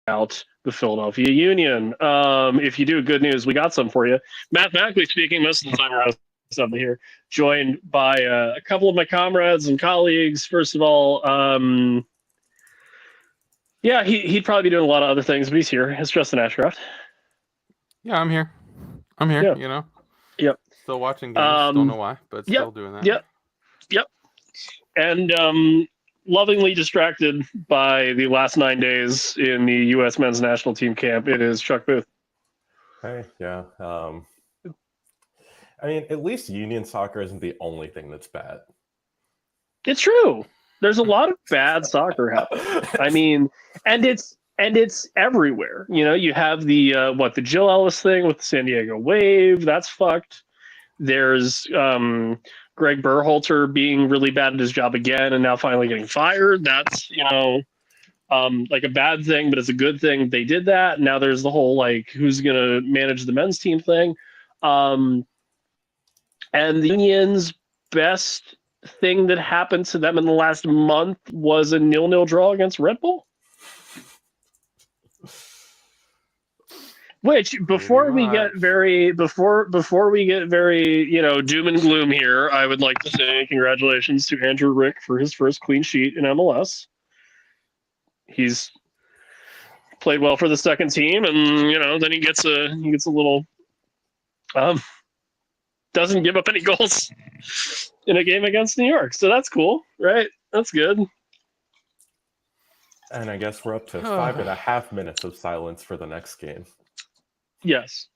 out the Philadelphia Union. If you do, good news, we got some for you. Mathematically speaking, most of the time we're something here, joined by a couple of my comrades and colleagues. First of all, yeah, he'd probably be doing a lot of other things, but he's here. It's Justin Ashcraft. Yeah, I'm here. Yeah. You know. Yep. Still watching games. Don't know why, but still doing that. Yep. And lovingly distracted by the last 9 days in the U.S. men's national team camp, it is Chuck Booth. Hey, yeah. I mean, at least union soccer isn't the only thing that's bad. It's true. There's a lot of bad soccer happening. I mean, and it's everywhere. You know, you have the the Jill Ellis thing with the San Diego Wave. That's fucked. There's Greg Berhalter being really bad at his job again and now finally getting fired. That's, like a bad thing, but it's a good thing they did that. Now there's the whole, like, who's going to manage the men's team thing. And the Union's best thing that happened to them in the last month was a 0-0 draw against Red Bull. Which, before we get very doom and gloom here, I would like to say congratulations to Andrew Rick for his first clean sheet in MLS. He's played well for the second team, and then he gets a little doesn't give up any goals in a game against New York. So that's cool, right? That's good. And I guess we're up to 5.5 minutes of silence for the next game. Yes.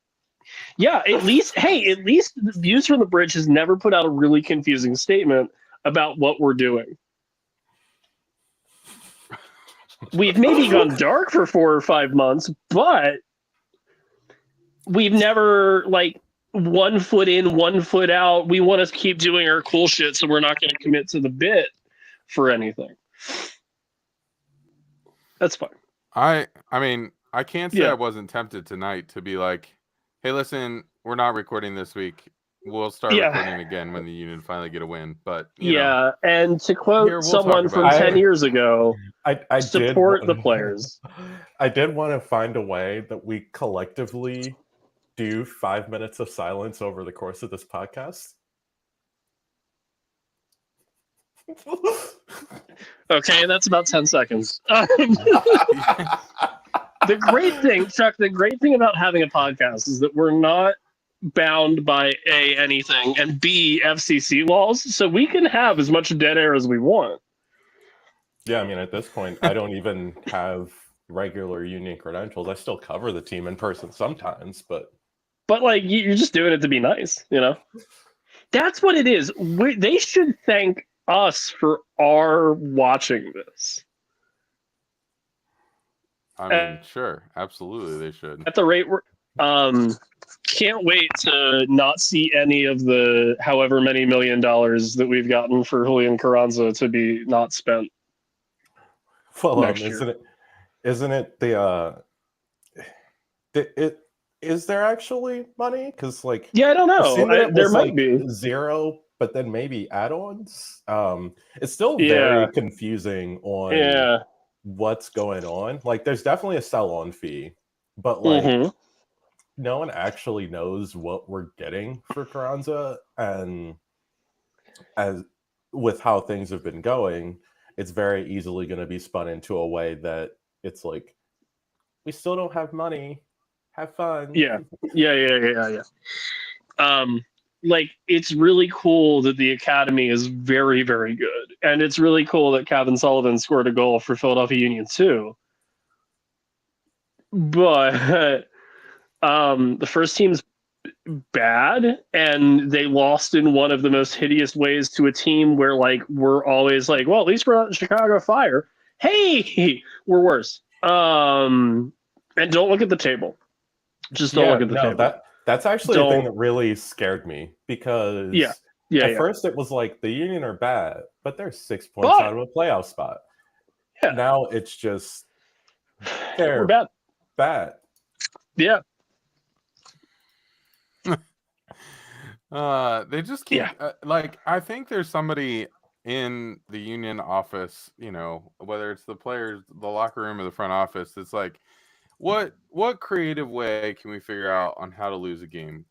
Yeah, at least the Views from the Bridge has never put out a really confusing statement about what we're doing. We've maybe gone dark for 4 or 5 months, but we've never, like, 1 foot in, 1 foot out. We want to keep doing our cool shit, so we're not going to commit to the bit for anything. That's fine. I mean, I can't say I wasn't tempted tonight to be like, hey, listen, we're not recording this week. We'll start recording again when the Union finally get a win. But you know, and to quote someone from 10 years ago, I support the players. I did want to find a way that we collectively do 5 minutes of silence over the course of this podcast. Okay, that's about 10 seconds. The great thing, Chuck, about having a podcast is that we're not bound by A, anything, and B, FCC laws, so we can have as much dead air as we want. Yeah, I mean, at this point, I don't even have regular union credentials. I still cover the team in person sometimes, but like, you're just doing it to be nice, That's what it is. They should thank us for our watching this. I mean, sure, absolutely, they should. At the rate we're, can't wait to not see any of the however many $1 million that we've gotten for Julian Carranza to be not spent. Well, isn't it is there actually money? Because, like, I don't know. There might be zero, but then maybe add-ons. It's still very confusing on what's going on. Like, there's definitely a sell-on fee, but like no one actually knows what we're getting for Carranza, and as with how things have been going, it's very easily going to be spun into a way that it's like, we still don't have money. Have fun. Yeah. Like, it's really cool that the academy is very, very good, and it's really cool that Kevin Sullivan scored a goal for Philadelphia Union too. But the first team's bad, and they lost in one of the most hideous ways to a team where, like, we're always like, well, at least we're not in Chicago Fire. Hey, we're worse. And don't look at the table. Just don't look at the table. That's actually the thing that really scared me, because at first it was like the Union are bad, but they're 6 points out of a playoff spot. Yeah. Now it's just they're bad. Yeah. They just keep like, I think there's somebody in the Union office, whether it's the players, the locker room, or the front office, it's like, what creative way can we figure out on how to lose a game?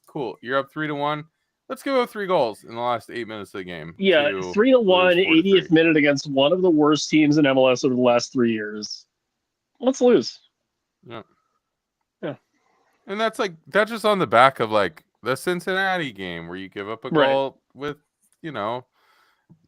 Cool, you're up 3-1. Let's give up 3 goals in the last 8 minutes of the game. Yeah, 3-1, 80th minute against one of the worst teams in MLS over the last 3 years. Let's lose. Yeah. Yeah. And that's just on the back of like the Cincinnati game where you give up a goal with,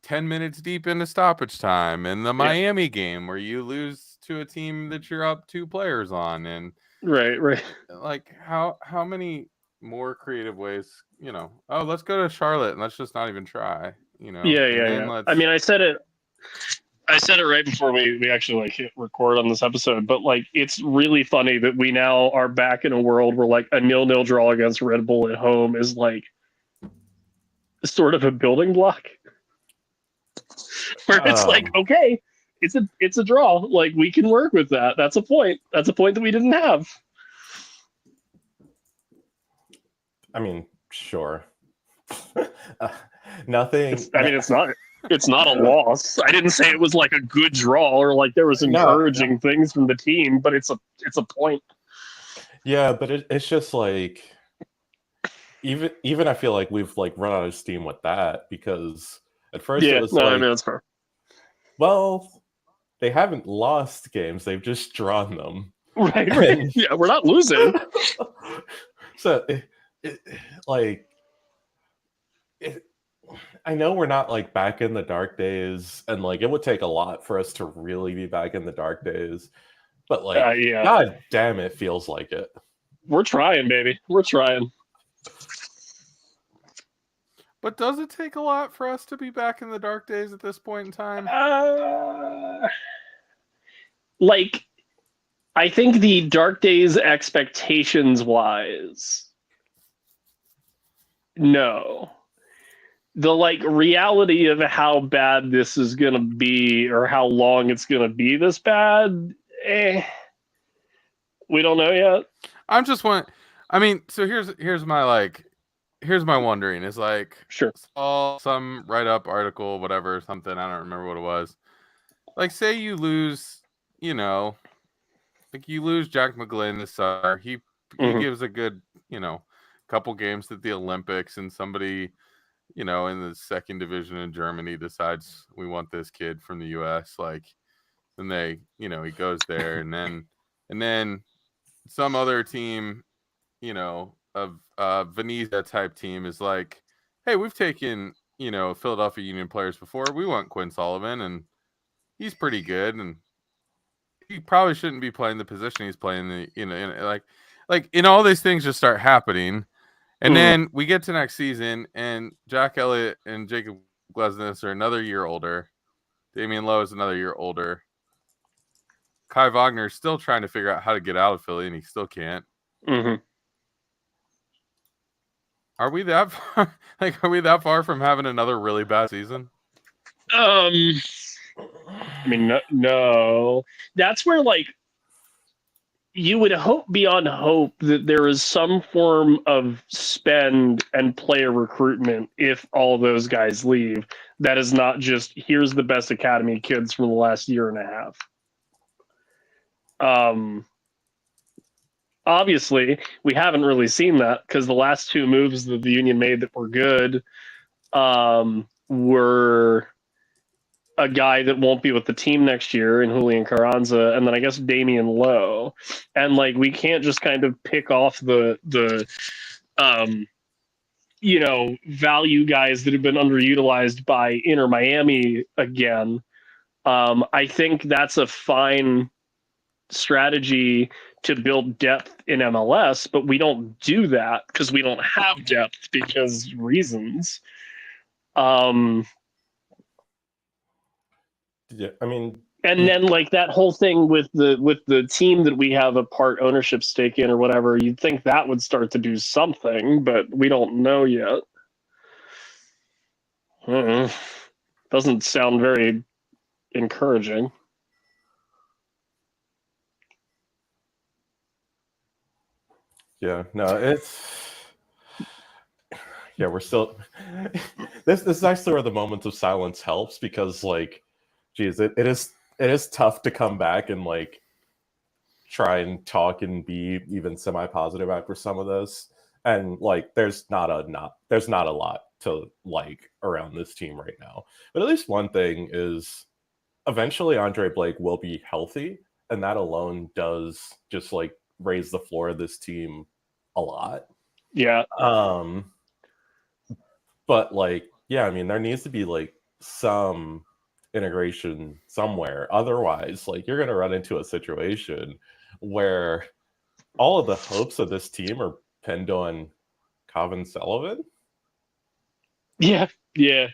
10 minutes deep into stoppage time, and the Miami game where you lose to a team that you're up 2 players on, and right. Like how many more creative ways, let's go to Charlotte and let's just not even try, Yeah. I mean, I said it right before we actually hit record on this episode, but it's really funny that we now are back in a world where a 0-0 draw against Red Bull at home is sort of a building block where it's okay, it's a draw. We can work with that. That's a point. That's a point that we didn't have. I mean, sure. Nothing. It's not a loss. I didn't say it was a good draw or there was encouraging things from the team, but it's a point. Yeah, but it's just even I feel like we've run out of steam with that, because at first it was that's fair. Well, they haven't lost games; they've just drawn them. Right. Yeah, we're not losing. So, I know we're not back in the dark days, and it would take a lot for us to really be back in the dark days. But God damn, it feels like it. We're trying, baby. We're trying. But does it take a lot for us to be back in the dark days at this point in time? I think the dark days expectations-wise, no. The reality of how bad this is gonna be, or how long it's gonna be this bad, we don't know yet. I'm just so here's my wondering is sure, saw some write-up article, whatever, something, I don't remember what it was. Say you lose, you lose Jack McGlynn this summer. He gives a good, couple games at the Olympics, and somebody, in the second division in Germany decides we want this kid from the US, then they, he goes there, and then some other team, of Venezia type team is hey, we've taken, Philadelphia Union players before. We want Quinn Sullivan, and he's pretty good, and he probably shouldn't be playing the position he's playing. And all these things just start happening. And then we get to next season, and Jack Elliott and Jacob Glesnes are another year older. Damian Lowe is another year older. Kai Wagner is still trying to figure out how to get out of Philly, and he still can't. Mm-hmm. Are we that far? Are we that far from having another really bad season? No. That's where you would hope beyond hope that there is some form of spend and player recruitment if all those guys leave. That is not just, here's the best academy kids from the last year and a half. Obviously, we haven't really seen that, because the last 2 moves that the Union made that were good were a guy that won't be with the team next year in Julian Carranza, and then I guess Damian Lowe. And we can't just kind of pick off the value guys that have been underutilized by Inter Miami again. I think that's a fine strategy to build depth in MLS, but we don't do that because we don't have depth, because reasons. Yeah, I mean, and then that whole thing with the team that we have a part ownership stake in or whatever, you'd think that would start to do something, but we don't know yet. Doesn't sound very encouraging. Yeah, no, it's Yeah, we're still. This is actually where the moments of silence helps because, like, geez, it is tough to come back and like try and talk and be even semi-positive after some of this, and like there's not a lot to like around this team right now. But at least one thing is, eventually Andre Blake will be healthy, and that alone does just like raise the floor of this team a lot. Yeah. But like, yeah, I mean, there needs to be like some integration somewhere. Otherwise, like you're gonna run into a situation where all of the hopes of this team are pinned on Calvin Sullivan. Yeah. Yeah.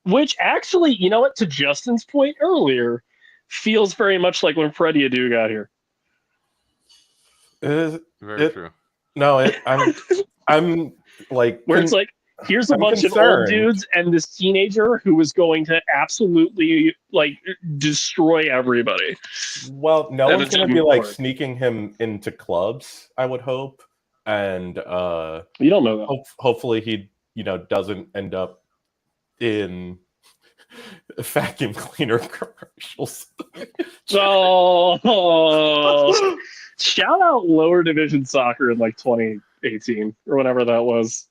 Which actually, you know what, to Justin's point earlier, feels very much like when Freddie Adu got here. Very true. No, I'm like where it's like, here's a I'm bunch concerned. of old dudes and this teenager who is going to absolutely like destroy everybody. Well, no And one's it's going to be like hard. sneaking him into clubs, I would hope. And you don't know that. Hopefully he, doesn't end up in vacuum cleaner commercials. Oh, shout out lower division soccer in like 2018 or whenever that was.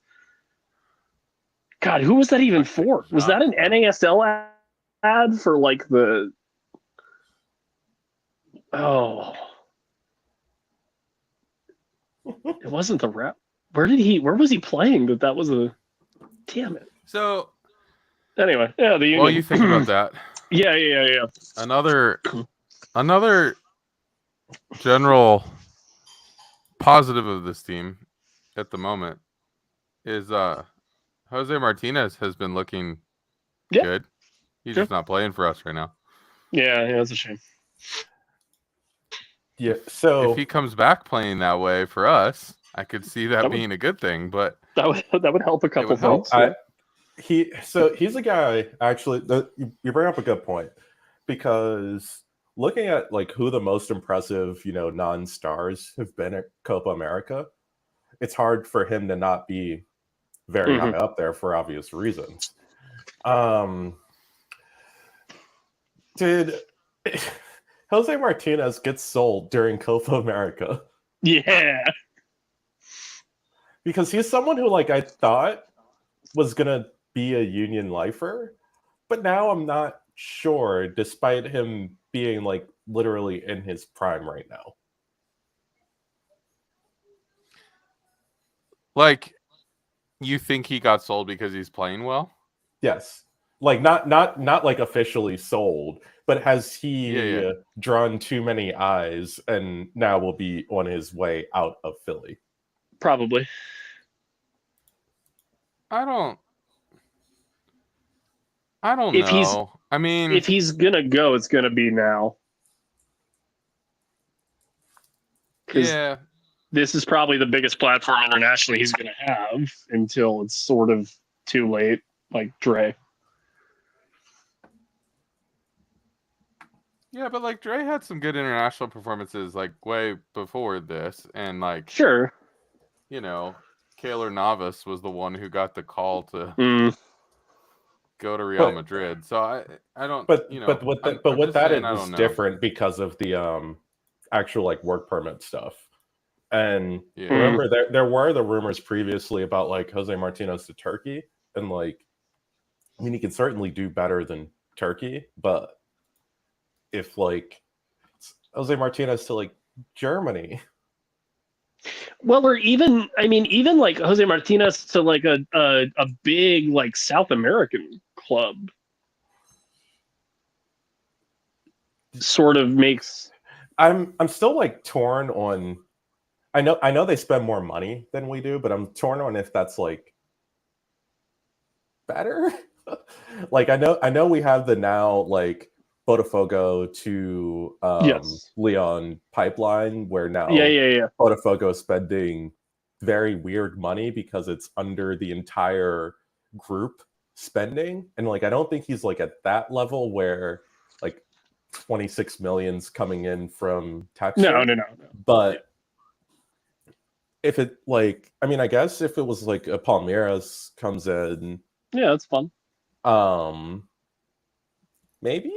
God, who was that even for? Was that an NASL ad for like the? Oh, it wasn't the rep. Where was he playing? That was a. Damn it. So. Anyway, yeah, the union. While you think about that, yeah. Another general positive of this team at the moment is Jose Martinez has been looking good. He's just not playing for us right now. Yeah, that's a shame. Yeah, so if he comes back playing that way for us, I could see that being a good thing. But that would help a couple things. He's a guy actually. You bring up a good point, because looking at like who the most impressive non-stars have been at Copa America, it's hard for him to not be very high up there for obvious reasons. Did Jose Martinez get sold during Copa America? Yeah, because he's someone who like I thought was gonna be a Union lifer, but now I'm not sure, despite him being like literally in his prime right now. Like, you think he got sold because he's playing well? Yes. Like not like officially sold, but has he drawn too many eyes and now will be on his way out of Philly? Probably. I don't know. I mean, if he's gonna go, it's gonna be now. Yeah. This is probably the biggest platform internationally he's gonna have until it's sort of too late, like Dre. Yeah, but like Dre had some good international performances like way before this, and like sure, Keylor Navas was the one who got the call to go to Real Madrid. So I don't. But with that it was different because of the actual like work permit stuff. And remember, there were the rumors previously about like Jose Martinez to Turkey, and like, I mean, he can certainly do better than Turkey, but if like Jose Martinez to like Germany, well, or even like Jose Martinez to like a big like South American club, sort of makes. I'm still like torn on. I know they spend more money than we do, but I'm torn on if that's like better. Like I know we have the now like Botafogo to Leon pipeline, where now Botafogo is spending very weird money because it's under the entire group spending, and like I don't think he's like at that level where like 26 million's coming in from Texas. No. But if it like, I mean, I guess if it was like a Palmeiras comes in, yeah, that's fun. Maybe.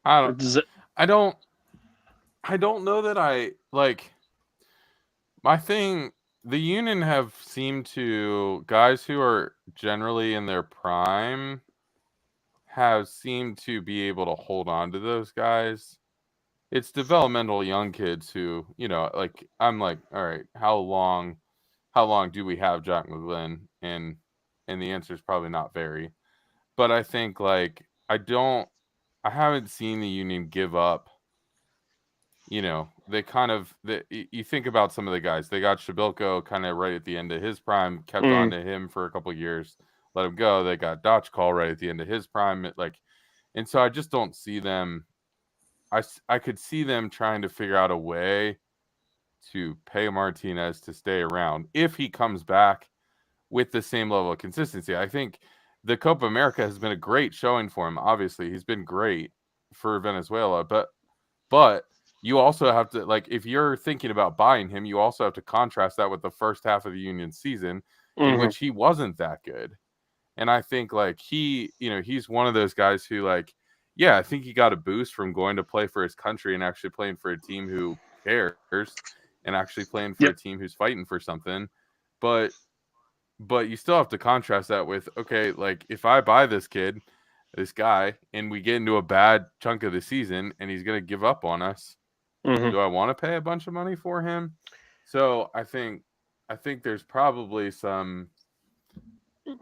I don't know that I like my thing. The Union have seemed to, guys who are generally in their prime have seemed to be able to hold on to those guys. It's developmental young kids who, like, I'm like, all right, how long do we have Jack McGlynn? And the answer is probably not very. But I think, like, I haven't seen the Union give up. They kind of, you think about some of the guys. They got Shabilko kind of right at the end of his prime, kept on to him for a couple of years, let him go. They got Dotchkal right at the end of his prime. And so I just don't see them. I could see them trying to figure out a way to pay Martinez to stay around if he comes back with the same level of consistency. I think the Copa America has been a great showing for him. Obviously, he's been great for Venezuela, but you also have to, like, if you're thinking about buying him, you also have to contrast that with the first half of the Union season in which he wasn't that good. And I think, like, he's one of those guys who, like, yeah, I think he got a boost from going to play for his country and actually playing for a team who cares and actually playing for a team who's fighting for something. But you still have to contrast that with, okay, like, if I buy this guy, and we get into a bad chunk of the season and he's going to give up on us, do I want to pay a bunch of money for him? So I think there's probably some,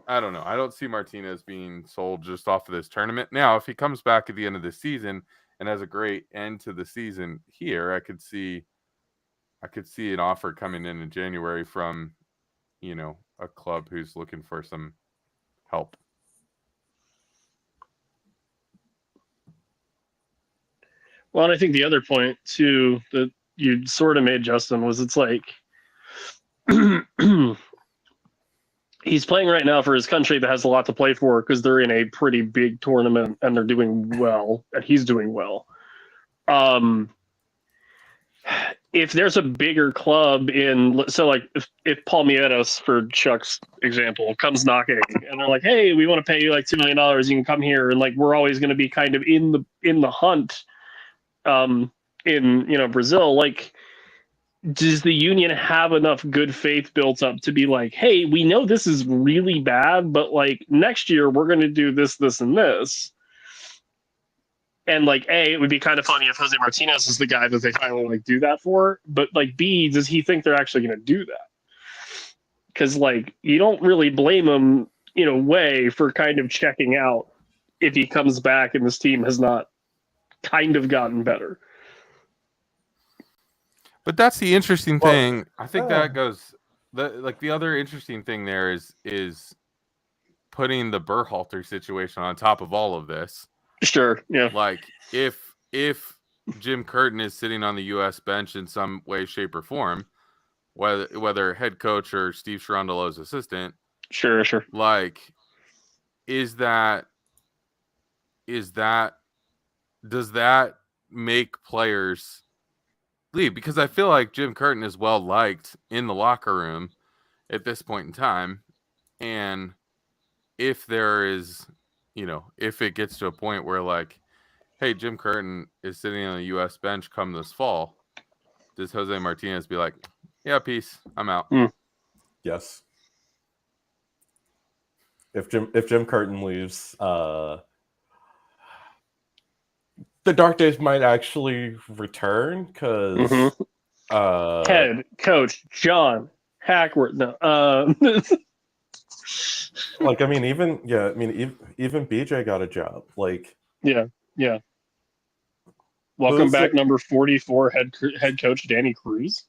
I don't know. I don't see Martinez being sold just off of this tournament. Now, if he comes back at the end of the season and has a great end to the season here, I could see an offer coming in January from, a club who's looking for some help. Well, and I think the other point too that you sort of made, Justin, was it's like he's playing right now for his country that has a lot to play for because they're in a pretty big tournament and they're doing well, and he's doing well. If there's a bigger club so like if Palmeiras, for Chuck's example, comes knocking and they're like, hey, we want to pay you like $2 million, you can come here, and like we're always going to be kind of in the hunt in Brazil, like, does the Union have enough good faith built up to be like, hey, we know this is really bad, but like next year we're going to do this, and this. And like, A, it would be kind of funny if Jose Martinez is the guy that they finally like do that for. But like, B, does he think they're actually going to do that? Because like, you don't really blame him in a way for kind of checking out if he comes back and this team has not kind of gotten better. But that's the interesting thing. I think that goes the other interesting thing there is putting the Berhalter situation on top of all of this. Sure. Yeah. Like if Jim Curtin is sitting on the U.S. bench in some way, shape, or form, whether head coach or Steve Cherundolo's assistant. Sure. Like, does that make players leave? Because I feel like Jim Curtin is well liked in the locker room at this point in time, and if there is, if it gets to a point where like, hey, Jim Curtin is sitting on the U.S. bench come this fall, does Jose Martinez be like, yeah, peace, I'm out? Yes. If Jim Curtin leaves, the dark days might actually return because head coach John Hackworth. No, like, I mean, even BJ got a job. Like, yeah. Welcome back, number 44, head coach Danny Cruz.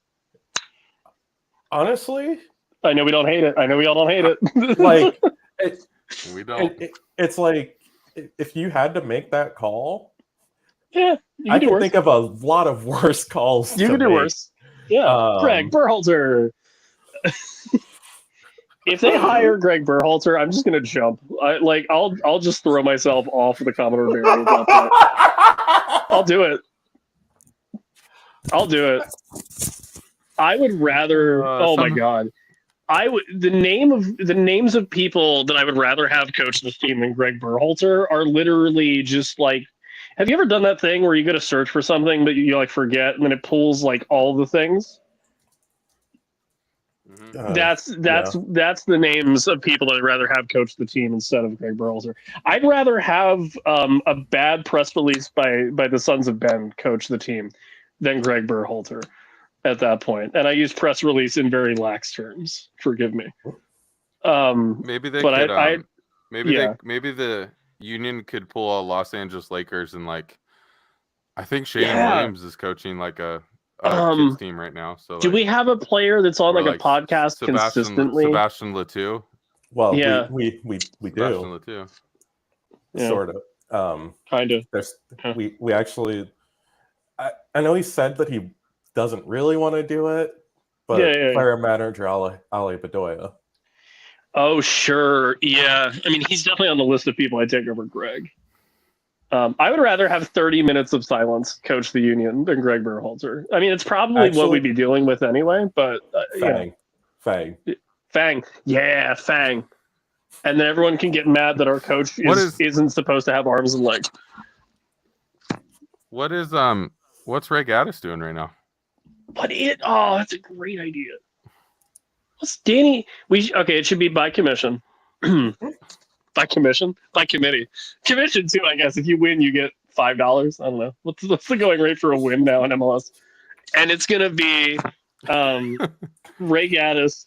Honestly, I know we don't hate it. I know we all don't hate it. Like, we don't. It's like, if you had to make that call, yeah, I can think of a lot of worse calls. You can do worse. Yeah, Greg Berhalter. If they hire Greg Berhalter, I'm just gonna jump. I'll just throw myself off the Commodore Barry about that. I'll do it. I'll do it. I would rather. My god. The names of people that I would rather have coach this team than Greg Berhalter are literally just like. Have you ever done that thing where you go to search for something but you like forget and then it pulls like all the things? That's the names of people that I'd rather have coach the team instead of Greg Berhalter. I'd rather have a bad press release by the Sons of Ben coach the team than Greg Berhalter at that point. And I use press release in very lax terms. Forgive me. Maybe they could. Maybe the Union could pull a Los Angeles Lakers and like. I think Shannon Williams is coaching like a kids team right now. So do we have a player that's on like a podcast consistently? Sebastian Letou. Well, we do. Sebastian Letou. Sort of. Kind of. We actually. I know he said that he doesn't really want to do it, but player manager Ali Bedoya. Oh sure, yeah. I mean, he's definitely on the list of people I'd take over Greg. I would rather have 30 minutes of silence coach the Union than Greg Berhalter. I mean, it's probably what we'd be dealing with anyway, but Fang. Yeah, Fang. And then everyone can get mad that our coach isn't supposed to have arms and legs. What's Ray Gaddis doing right now? That's a great idea. What's Danny? It should be by commission. By commission? By committee. Commission too, I guess. If you win, you get $5. I don't know. What's the going rate for a win now in MLS? And it's gonna be Ray Gaddis.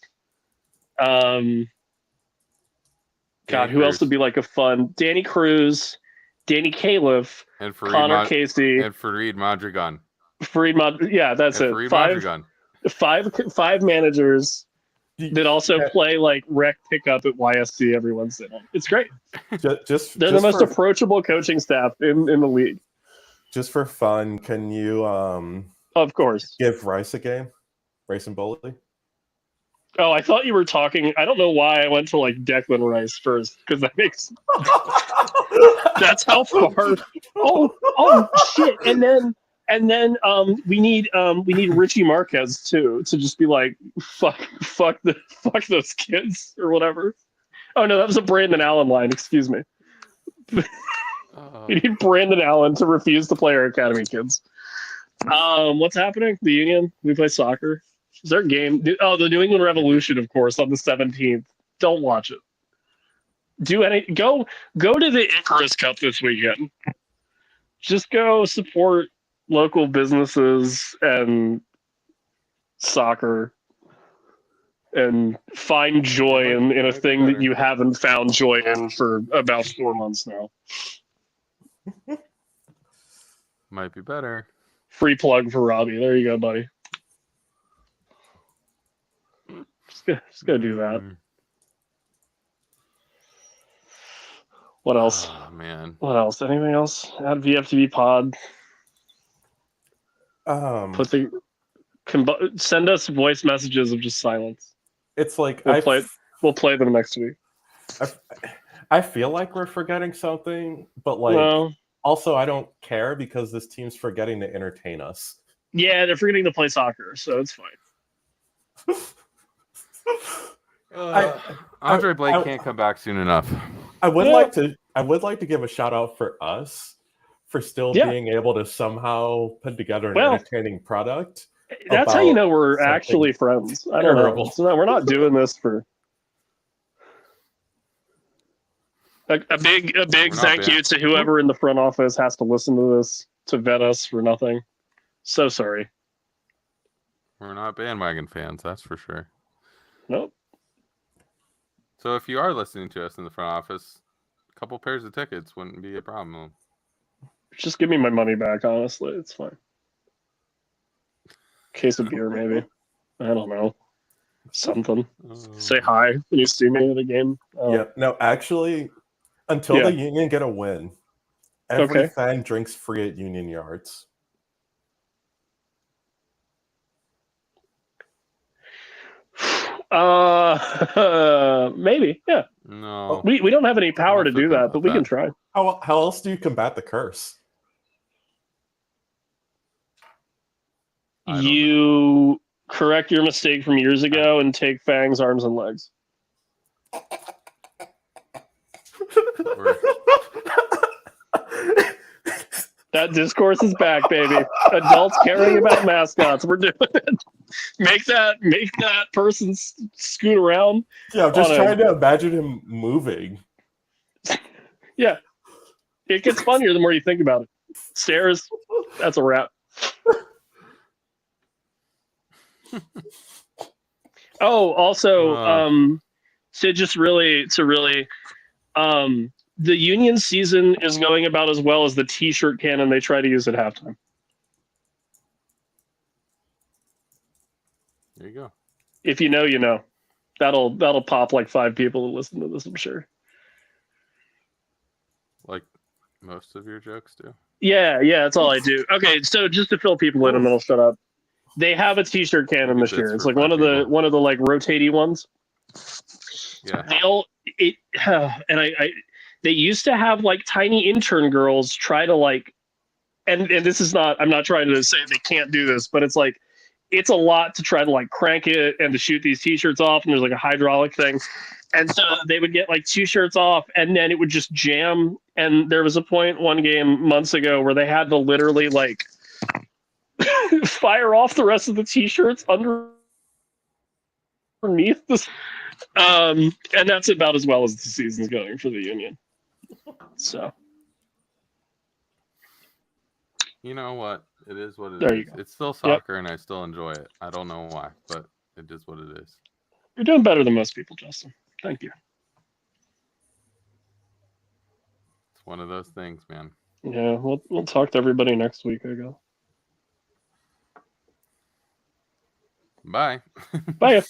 Who else would be like a fun? Danny Cruz, Danny Califf, and Connor Casey, and Fareed Madrigan. That's it. Madrigan. Five managers that also play like rec pickup at YSC every once in a while. It's great. They're the most approachable coaching staff in the league. Just for fun, can you of course give Rice a game? Rice and Boley? Oh, I thought you were talking. I don't know why I went to like Declan Rice first because that makes that's how far. Oh shit! And then we need Richie Marquez too to just be like fuck those kids or whatever. Oh no, that was a Brandon Allen line. Excuse me. We need Brandon Allen to refuse to play our academy kids. What's happening? The Union. We play soccer. Is there a game? The New England Revolution, of course, on the 17th. Don't watch it. Go to the Icarus Cup this weekend. Just go support local businesses and soccer and find joy in a thing that you haven't found joy in for about 4 months now. Might be better. Free plug for Robbie. There you go, buddy. Just go do that. What else? Oh, man. What else? Anything else? Add VFTBPod. Send us voice messages of just silence. It's like we'll play them next week. I feel like we're forgetting something, but also I don't care because this team's forgetting to entertain us. Yeah, they're forgetting to play soccer, so it's fine. Andre Blake can't come back soon enough. I would like to give a shout out for us for still being able to somehow put together an entertaining product. That's how you know we're actually friends. I don't know. So we're not doing this for a big thank you to whoever in the front office has to listen to this to vet us for nothing. So sorry. We're not bandwagon fans, that's for sure. Nope. So if you are listening to us in the front office, a couple pairs of tickets wouldn't be a problem. Just give me my money back, honestly. It's fine. Case of beer, maybe. I don't know. Something. Say hi when you see me at a game. Yeah. No, actually, until the Union get a win, every fan drinks free at Union Yards. Maybe, yeah. No. We don't have any power to do that, but we can try. How else do you combat the curse? You correct your mistake from years ago and take Fang's arms and legs. That discourse is back, baby. Adults caring about mascots. We're doing it. Make that person scoot around. Yeah, I'm just trying to imagine him moving. Yeah. It gets funnier the more you think about it. Stairs, that's a wrap. Oh, also, the Union season is going about as well as the T-shirt cannon they try to use at halftime. There you go. If you know, you know. That'll pop like 5 people who listen to this, I'm sure. Like most of your jokes do. Yeah, that's all I do. Okay, so just to fill people in, and then I'll shut up. They have a T-shirt cannon this year. It's like one of the like rotatey ones. Yeah. They used to have like tiny intern girls try to like, and this is not, I'm not trying to say they can't do this, but it's like, it's a lot to try to like crank it and to shoot these T-shirts off, and there's like a hydraulic thing. And so they would get like 2 shirts off and then it would just jam. And there was a point one game months ago where they had to literally like fire off the rest of the T-shirts underneath this. And that's about as well as the season's going for the Union. So, you know what? It is what it there is. You go. It's still soccer, and I still enjoy it. I don't know why, but it is what it is. You're doing better than most people, Justin. Thank you. It's one of those things, man. Yeah, we'll talk to everybody next week, I guess. Bye. Bye.